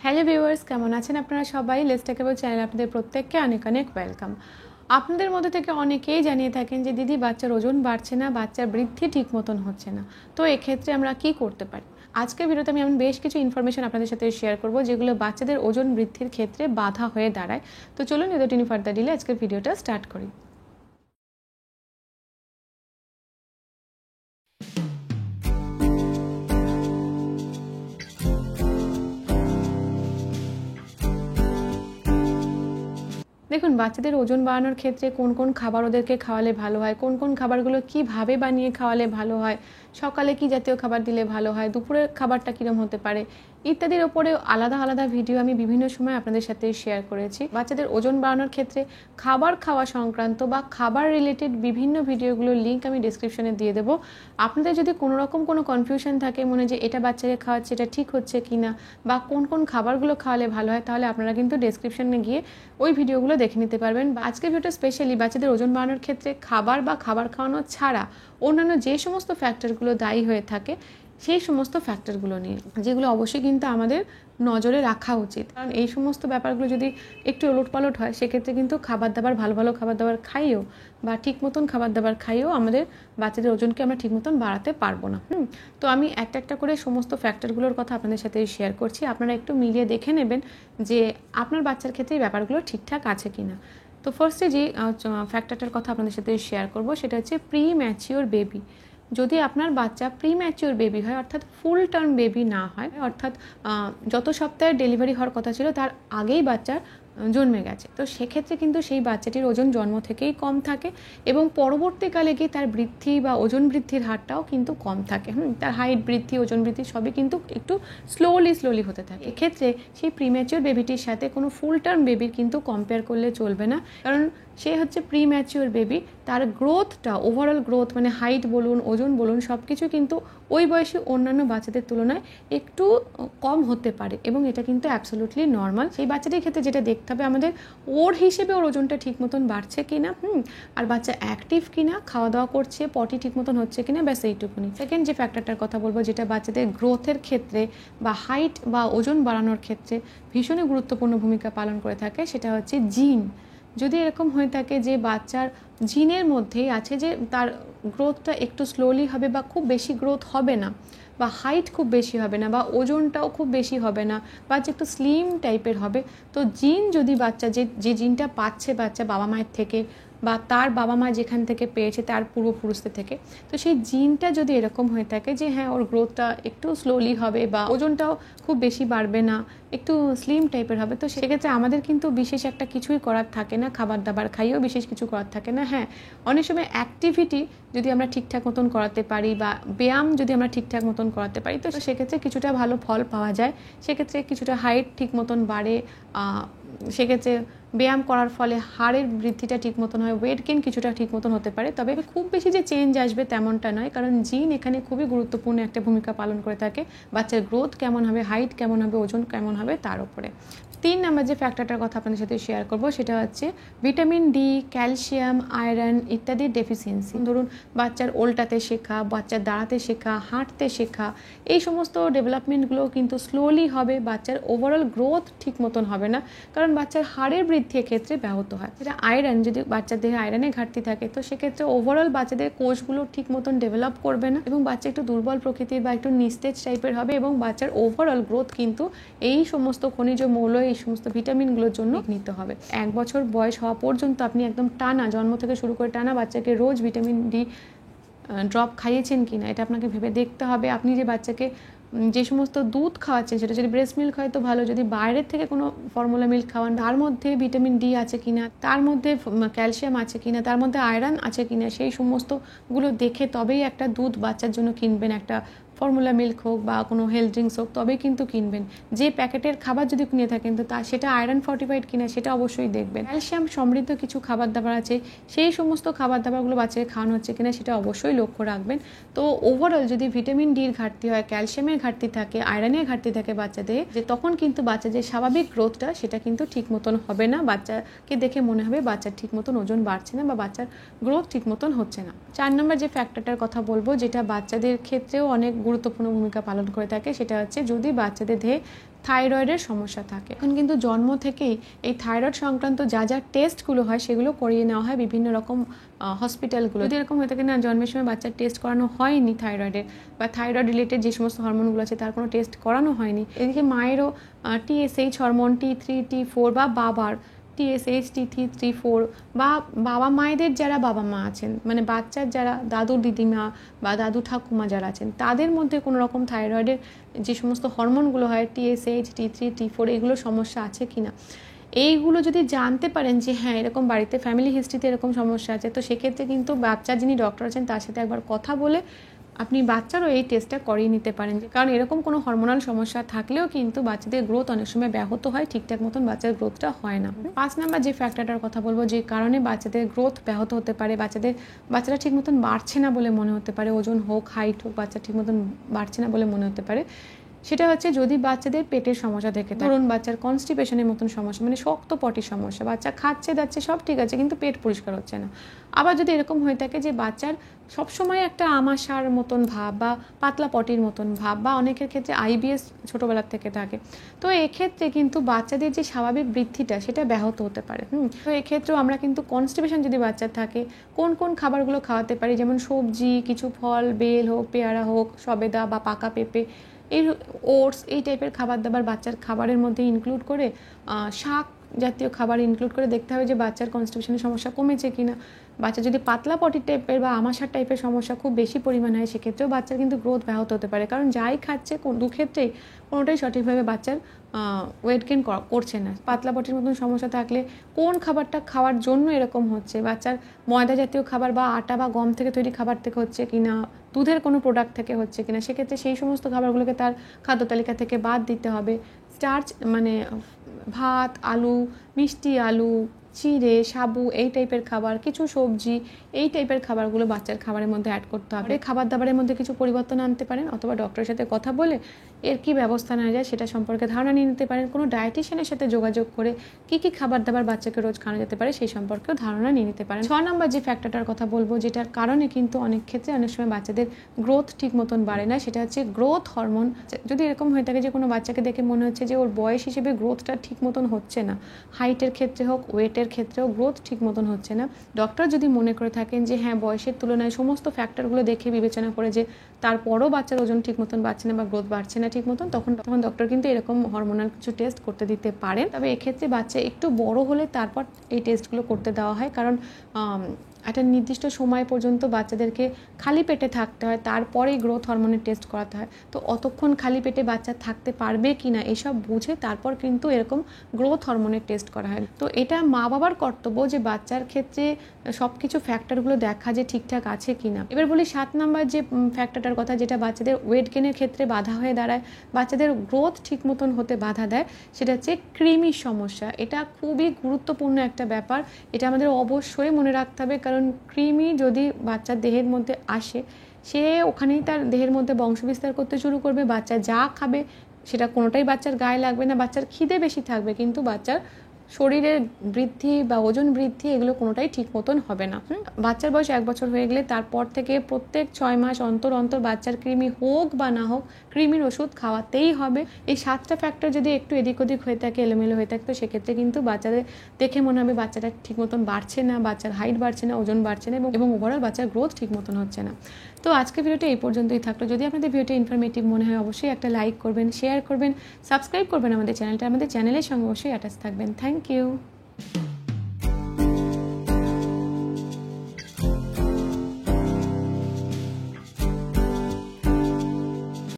Hello viewers, কেমন আছেন আপনারা সবাই? লেটস টক অ্যাবাউট চ্যানেলে আপনাদের প্রত্যেককে অনেক অনেক ওয়েলকাম। আপনাদের মধ্যে থেকে অনেকেই জানিয়ে থাকেন যে দিদি বাচ্চার ওজন বাড়ছে না, বাচ্চার বৃদ্ধি ঠিক মতন হচ্ছে না। তো এক্ষেত্রে আমরা কি করতে পারি? আজকের ভিডিওতে আমি এমন বেশ কিছু ইনফরমেশন আপনাদের সাথে শেয়ার করব যেগুলো বাচ্চাদের ওজন বৃদ্ধির ক্ষেত্রে বাধা হয়ে দাঁড়ায়। তো চলুন উইদাউট এনি ফার্দার ডিলে আজকের ভিডিওটা স্টার্ট করি। দেখুন, বাচ্চাদের ওজন বাড়ানোর ক্ষেত্রে কোন কোন খাবার ওদেরকে খাওয়ালে ভালো হয়, কোন কোন খাবারগুলো কীভাবে বানিয়ে খাওয়ালে ভালো হয়, সকালে কী জাতীয় খাবার দিলে ভালো হয়, দুপুরের খাবারটা কীরকম হতে পারে ইত্যাদির ওপরে আলাদা আলাদা ভিডিও আমি বিভিন্ন সময় আপনাদের সাথে শেয়ার করেছি। বাচ্চাদের ওজন বাড়ানোর ক্ষেত্রে খাবার খাওয়া সংক্রান্ত বা খাবার রিলেটেড বিভিন্ন ভিডিওগুলোর লিঙ্ক আমি ডিসক্রিপশনে দিয়ে দেবো। আপনাদের যদি কোনো রকম কোনো কনফিউশন থাকে মনে যে এটা বাচ্চাকে খাওয়াচ্ছে এটা ঠিক হচ্ছে কি না বা কোন কোন খাবারগুলো খাওয়ালে ভালো হয়, তাহলে আপনারা কিন্তু ডিসক্রিপশনে গিয়ে ওই ভিডিওগুলো দেখে নিতে পারবেন। আজকের ভিডিওটা স্পেশালি বাচ্চাদের ওজন বাড়ানোর ক্ষেত্রে খাবার বা খাবার খাওয়ানো ছাড়া অন্যান্য যে সমস্ত ফ্যাক্টরগুলো দায়ী হয়ে থাকে সেই সমস্ত ফ্যাক্টরগুলো নিয়ে, যেগুলো অবশ্যই কিন্তু আমাদের নজরে রাখা উচিত। কারণ এই সমস্ত ব্যাপারগুলো যদি একটু ওলটপালট হয় সেক্ষেত্রে কিন্তু খাবার দাবার ভালো ভালো খাবার দাবার খাইয়েও বা ঠিক মতন খাবার দাবার খাইয়েও আমাদের বাচ্চাদের ওজনকে আমরা ঠিক মতন বাড়াতে পারবো না। তো আমি একটা একটা করে সমস্ত ফ্যাক্টরগুলোর কথা আপনাদের সাথে শেয়ার করছি। আপনারা একটু মিলিয়ে দেখে নেবেন যে আপনার বাচ্চার ক্ষেত্রে এই ব্যাপারগুলো ঠিকঠাক আছে কিনা। তো ফার্স্টে যে ফ্যাক্টরটার কথা আপনাদের সাথে শেয়ার করব সেটা হচ্ছে প্রি ম্যাচিওর বেবি। যদি আপনার বাচ্চা প্রি ম্যাচিওর বেবি হয়, অর্থাৎ ফুল টার্ম বেবি না হয়, অর্থাৎ যত সপ্তাহে ডেলিভারি হওয়ার কথা ছিল তার আগেই বাচ্চার জন্মে গেছে, তো সেক্ষেত্রে কিন্তু সেই বাচ্চাটির ওজন জন্ম থেকেই কম থাকে এবং পরবর্তীকালে গিয়ে তার বৃদ্ধি বা ওজন বৃদ্ধির হারটাও কিন্তু কম থাকে। তার হাইট বৃদ্ধি, ওজন বৃদ্ধি সবই কিন্তু একটু স্লোলি হতে থাকে। এক্ষেত্রে সেই প্রিম্যাচিওর বেবিটির সাথে কোনো ফুল টার্ম বেবির কিন্তু কম্পেয়ার করলে চলবে না, কারণ সে হচ্ছে প্রি ম্যাচিওর বেবি। তার গ্রোথটা, ওভারঅল গ্রোথ মানে হাইট বলুন, ওজন বলুন, সব কিছু কিন্তু ওই বয়সী অন্যান্য বাচ্চাদের তুলনায় একটু কম হতে পারে এবং এটা কিন্তু অ্যাবসলিউটলি নর্মাল। সেই বাচ্চাটির ক্ষেত্রে যেটা দেখতে হবে আমাদের, ওর হিসেবে ওর ওজনটা ঠিক মতন বাড়ছে কিনা, আর বাচ্চা অ্যাক্টিভ কিনা, খাওয়া দাওয়া করছে, পটি ঠিক মতন হচ্ছে কিনা, ব্যাস এইটুকুনি। সেকেন্ড যে ফ্যাক্টরটার কথা বলবো যেটা বাচ্চাদের গ্রোথের ক্ষেত্রে বা হাইট বা ওজন বাড়ানোর ক্ষেত্রে ভীষণই গুরুত্বপূর্ণ ভূমিকা পালন করে থাকে, সেটা হচ্ছে জিন। যদি এরকম হয়ে থাকে যে বাচ্চার জিনের মধ্যেই আছে যে তার গ্রোথটা একটু স্লোলি হবে বা খুব বেশি গ্রোথ হবে না, বা হাইট খুব বেশি হবে না, বা ওজনটাও খুব বেশি হবে না, বাচ্চা একটু স্লিম টাইপের হবে, তো জিন যদি বাচ্চা যে জিনটা পাচ্ছে বাচ্চা বাবা মায়ের থেকে বা তার বাবা মা যেখান থেকে পেয়েছে তার পূর্বপুরুষদের থেকে, তো সেই জিনটা যদি এরকম হয়ে থাকে যে হ্যাঁ ওর গ্রোথটা একটু স্লোলি হবে বা ওজনটাও খুব বেশি বাড়বে না, একটু স্লিম টাইপের হবে, তো সেক্ষেত্রে আমাদের কিন্তু বিশেষ একটা কিছুই করার থাকে না, খাবার দাবার খাইয়েও বিশেষ কিছু করার থাকে না। হ্যাঁ, অনেক সময় অ্যাক্টিভিটি যদি আমরা ঠিকঠাক মতন করাতে পারি বা ব্যায়াম যদি আমরা ঠিকঠাক মতন করাতে পারি, তো সেক্ষেত্রে কিছুটা ভালো ফল পাওয়া যায়। সেক্ষেত্রে কিছুটা হাইট ঠিক মতন বাড়ে, সেক্ষেত্রে ব্যায়াম করার ফলে হাড়ের বৃদ্ধিটা ঠিক মতন হয়, ওয়েট গেইন কিছুটা ঠিক মতন হতে পারে, তবে খুব বেশি যে চেঞ্জ আসবে তেমনটা নয়, কারণ জিন এখানে খুবই গুরুত্বপূর্ণ একটা ভূমিকা পালন করে থাকে বাচ্চার গ্রোথ কেমন হবে, হাইট কেমন হবে, ওজন কেমন হবে তার উপরে। 3 নাম্বার যে ফ্যাক্টরটার কথা আপনাদের সাথে শেয়ার করব সেটা হচ্ছে ভিটামিন ডি, ক্যালসিয়াম, আয়রন ইত্যাদির ডেফিসিয়েন্সি। ধরুন বাচ্চার ওল্টাতে শেখা, বাচ্চার দাঁড়াতে শেখা, হাঁটতে শেখা, এই সমস্ত ডেভেলপমেন্টগুলো কিন্তু স্লোলি হবে, বাচ্চার ওভারঅল গ্রোথ ঠিক মতন হবে না, কারণ বাচ্চার হাড়ের বৃদ্ধির ক্ষেত্রে ব্যাহত হয়। যেটা আয়রন, যদি বাচ্চার দেহে আয়রনের ঘাটতি থাকে তো সেক্ষেত্রে ওভারঅল বাচ্চাদের কোষগুলো ঠিক মতন ডেভেলপ করবে না এবং বাচ্চা একটু দুর্বল প্রকৃতির বা একটু নিস্তেজ টাইপের হবে এবং বাচ্চার ওভারঅল গ্রোথ কিন্তু এই সমস্ত খনিজ মৌল, এই সমস্ত ভিটামিনগুলোর জন্য নিতে হবে। 1 বছর বয়স হওয়া পর্যন্ত আপনি একদম টানা, জন্ম থেকে শুরু করে টানা বাচ্চাকে রোজ ভিটামিন ডি ড্রপ খাইয়েছেন কিনা এটা আপনাকে ভেবে দেখতে হবে। আপনি যে বাচ্চাকে যে সমস্ত দুধ খাওয়াচ্ছেন সেটা যদি ব্রেস্ট মিল্ক হয় তো ভালো, যদি বাইরের থেকে কোনো ফর্মুলা মিল্ক খাওয়ান তার মধ্যে ভিটামিন ডি আছে কিনা, তার মধ্যে ক্যালসিয়াম আছে কিনা, তার মধ্যে আয়রন আছে কিনা, সেই সমস্তগুলো দেখে তবেই একটা দুধ বাচ্চার জন্য কিনবেন। একটা ফর্মুলা মিল্ক হোক বা কোনো হেলথ ড্রিঙ্কস হোক তবেই কিন্তু কিনবেন। যে প্যাকেটের খাবার যদি কিনে থাকেন তো সেটা আয়রন ফর্টিফাইড কিনা সেটা অবশ্যই দেখবেন। ক্যালসিয়াম সমৃদ্ধ কিছু খাবার দাবার আছে, সেই সমস্ত খাবার দাবারগুলো বাচ্চাকে খাওয়ানো হচ্ছে কিনা সেটা অবশ্যই লক্ষ্য রাখবেন। তো ওভারঅল যদি ভিটামিন ডির ঘাটতি হয়, ক্যালসিয়ামের ঘাটতি থাকে, আয়রনের ঘাটতি থাকে বাচ্চাদের, যে তখন কিন্তু বাচ্চার যে স্বাভাবিক গ্রোথটা সেটা কিন্তু ঠিক মতন হবে না। বাচ্চাকে দেখে মনে হবে বাচ্চার ঠিক মতন ওজন বাড়ছে না বা বাচ্চার গ্রোথ ঠিক মতন হচ্ছে না। 4 নম্বর যে ফ্যাক্টরটার কথা বলবো যেটা বাচ্চাদের ক্ষেত্রেও অনেক গুরুত্বপূর্ণ ভূমিকা পালন করে থাকে, সেটা হচ্ছে যদি বাচ্চাদের দেহে থাইরয়েডের সমস্যা থাকে। এখন কিন্তু জন্ম থেকেই এই থাইরয়েড সংক্রান্ত যা যা টেস্টগুলো হয় সেগুলো করিয়ে নেওয়া হয় বিভিন্ন রকম হসপিটালগুলো। যদি এরকম হয়ে থাকে না জন্মের সময় বাচ্চার টেস্ট করানো হয়নি থাইরয়েডের, বা থাইরয়েড রিলেটেড যে সমস্ত হরমোনগুলো আছে তার কোনো টেস্ট করানো হয়নি, এদিকে মায়েরও TSH হরমোন T3 T4 বা বাবার TSH T3 T4 বা বাবা মায়েদের যারা বাবা মা আছেন, মানে বাচ্চার যারা দাদু দিদিমা বা দাদু ঠাকুমা যারা আছেন তাদের মধ্যে কোনো রকম থাইরয়েডের যে সমস্ত হরমোনগুলো হয় TSH T3 T4 এগুলো সমস্যা আছে কিনা, এইগুলো যদি জানতে পারেন যে হ্যাঁ এরকম বাড়িতে ফ্যামিলি হিস্ট্রিতে এরকম সমস্যা আছে, তো সেক্ষেত্রে কিন্তু বাচ্চার যিনি ডক্টর আছেন তার সাথে একবার কথা বলে আপনি বাচ্চারও এই টেস্টটা করিয়ে নিতে পারেন। কারণ এরকম কোনো হরমোনাল সমস্যা থাকলেও কিন্তু বাচ্চাদের গ্রোথ অনেক সময় ব্যাহত হয়, ঠিকঠাক মতন বাচ্চার গ্রোথটা হয় না। 5 নাম্বার যে ফ্যাক্টরটার কথা বলবো যে কারণে বাচ্চাদের গ্রোথ ব্যাহত হতে পারে, বাচ্চারা ঠিক মতন বাড়ছে না বলে মনে হতে পারে, ওজন হোক হাইট হোক বাচ্চা ঠিক মতন বাড়ছে না বলে মনে হতে পারে, সেটা হচ্ছে যদি বাচ্চাদের পেটের সমস্যা থেকে থাকে। ধরুন বাচ্চার কনস্টিপেশনের মতন সমস্যা, মানে শক্ত পটির সমস্যা, বাচ্চা খাচ্ছে দাচ্ছে সব ঠিক আছে কিন্তু পেট পরিষ্কার হচ্ছে না। আবার যদি এরকম হয়ে থাকে যে বাচ্চার সবসময় একটা আমাশার মতন ভাব বা পাতলা পটির মতন ভাব, বা অনেকের ক্ষেত্রে IBS ছোটোবেলার থেকে থাকে, তো এক্ষেত্রে কিন্তু বাচ্চাদের যে স্বাভাবিক বৃদ্ধিটা সেটা ব্যাহত হতে পারে। তো এক্ষেত্রেও আমরা কিন্তু কনস্টিপেশন যদি বাচ্চার থাকে কোন কোন খাবারগুলো খাওয়াতে পারি, যেমন সবজি, কিছু ফল, বেল হোক, পেয়ারা হোক, সবেদা বা পাকা পেঁপে, এই ওটস, এই টাইপের খাবার দাবার বাচ্চার খাবারের মধ্যে ইনক্লুড করে, শাক জাতীয় খাবার ইনক্লুড করে দেখতে হবে যে বাচ্চার কনস্টিপেশনের সমস্যা কমেছে কিনা। বাচ্চা যদি পাতলা পটি টাইপের বা আমাশার টাইপের সমস্যা খুব বেশি পরিমাণ হয় সেক্ষেত্রেও বাচ্চার কিন্তু গ্রোথ ব্যাহত হতে পারে, কারণ যাই খাচ্ছে দু ক্ষেত্রেই কোনোটাই সঠিকভাবে বাচ্চার ওয়েট গেইন করছে না। পাতলা পটির মতন সমস্যা থাকলে কোন খাবারটা খাওয়ার জন্য এরকম হচ্ছে, বাচ্চার ময়দা জাতীয় খাবার বা আটা বা গম থেকে তৈরি খাবার থেকে হচ্ছে কিনা, দুধের কোনো প্রোডাক্ট থেকে হচ্ছে কিনা, সেক্ষেত্রে সেই সমস্ত খাবারগুলোকে তার খাদ্য তালিকা থেকে বাদ দিতে হবে। স্টার্চ মানে ভাত, আলু, মিষ্টি আলু, চিড়ে, সাবু, এই টাইপের খাবার, কিছু সবজি, এই টাইপের খাবারগুলো বাচ্চার খাবারের মধ্যে অ্যাড করতে হবে। খাবার দাবারের মধ্যে কিছু পরিবর্তন আনতে পারেন, অথবা ডক্টরের সাথে কথা বলে এর কি ব্যবস্থা নেওয়া যায় সেটা সম্পর্কে ধারণা নিয়ে নিতে পারেন। কোনো ডায়েটিশিয়ানের সাথে যোগাযোগ করে কি কি খাবার দাবার বাচ্চাকে রোজ খাওয়ানো যেতে পারে সেই সম্পর্কেও ধারণা নিয়ে নিতে পারেন। 6 নম্বর যে ফ্যাক্টরটার কথা বলবো যেটার কারণে কিন্তু অনেক ক্ষেত্রে অনেক সময় বাচ্চাদের গ্রোথ ঠিক মতন বাড়ে না, সেটা হচ্ছে গ্রোথ হরমোন। যদি এরকম হয়ে থাকে যে কোনো বাচ্চাকে দেখে মনে হচ্ছে যে ওর বয়স হিসেবে গ্রোথটা ঠিক মতন হচ্ছে না, হাইটের ক্ষেত্রে হোক ওয়েটের ক্ষেত্রেও গ্রোথ ঠিক মতন হচ্ছে না, ডক্টর যদি মনে করে থাকেন যে হ্যাঁ বয়সের তুলনায় সমস্ত ফ্যাক্টরগুলো দেখে বিবেচনা করে যে তারপরও বাচ্চার ওজন ঠিক মতন বাড়ছে না বা গ্রোথ বাড়ছে না ঠিক মতন, তখন ডক্টর কিন্তু এরকম হরমোনাল কিছু টেস্ট করতে দিতে পারেন। তবে এক্ষেত্রে বাচ্চা একটু বড় হলে তারপর এই টেস্টগুলো করতে দেওয়া হয়, কারণ একটা নির্দিষ্ট সময় পর্যন্ত বাচ্চাদেরকে খালি পেটে থাকতে হয়, তারপরেই গ্রোথ হরমোনের টেস্ট করাতে হয়। তো অতক্ষণ খালি পেটে বাচ্চা থাকতে পারবে কি না এসব বুঝে তারপর কিন্তু এরকম গ্রোথ হরমোনের টেস্ট করা হয়। তো এটা মা বাবার কর্তব্য যে বাচ্চার ক্ষেত্রে সব কিছু ফ্যাক্টরগুলো দেখা যে ঠিকঠাক আছে কি না। এবার বলি 7 নাম্বার যে ফ্যাক্টরটার কথা, যেটা বাচ্চাদের ওয়েট গেনের ক্ষেত্রে বাধা হয়ে দাঁড়ায়, বাচ্চাদের গ্রোথ ঠিক মতন হতে বাধা দেয়, সেটা হচ্ছে কৃমির সমস্যা। এটা খুবই গুরুত্বপূর্ণ একটা ব্যাপার, এটা আমাদের অবশ্যই মনে রাখতে হবে, কারণ কৃমি যদি বাচ্চার দেহের মধ্যে আসে সে ওখানেই তার দেহের মধ্যে বংশবিস্তার করতে শুরু করবে। বাচ্চা যা খাবে সেটা কোনোটাই বাচ্চার গায়ে লাগবে না, বাচ্চার খিদে বেশি থাকবে কিন্তু বাচ্চার শরীরের বৃদ্ধি বা ওজন বৃদ্ধি এগুলো কোনোটাই ঠিক মতন হবে না। বাচ্চার বয়স 1 বছর হয়ে গেলে তারপর থেকে প্রত্যেক 6 মাস অন্তর অন্তর বাচ্চার কৃমি হোক বা না হোক কৃমির ওষুধ খাওয়াতেই হবে। এই 7টা ফ্যাক্টর যদি একটু এদিক ওদিক হয়ে থাকে, এলোমেলো হয়ে থাকে, তো সেক্ষেত্রে কিন্তু বাচ্চাদের দেখে মনে হবে বাচ্চাটা ঠিক মতন বাড়ছে না, বাচ্চার হাইট বাড়ছে না, ওজন বাড়ছে না এবং ওভারঅল বাচ্চার গ্রোথ ঠিক মতন হচ্ছে না। তো আজকে ভিডিওটা এই পর্যন্তই থাকলো। যদি আপনাদের ভিডিওটা ইনফরমেটিভ মনে হয় অবশ্যই একটা লাইক করবেন, শেয়ার করবেন, সাবস্ক্রাইব করবেন আমাদের চ্যানেলের সঙ্গে অবশ্যই অ্যাটাচ থাকবেন। Thank you.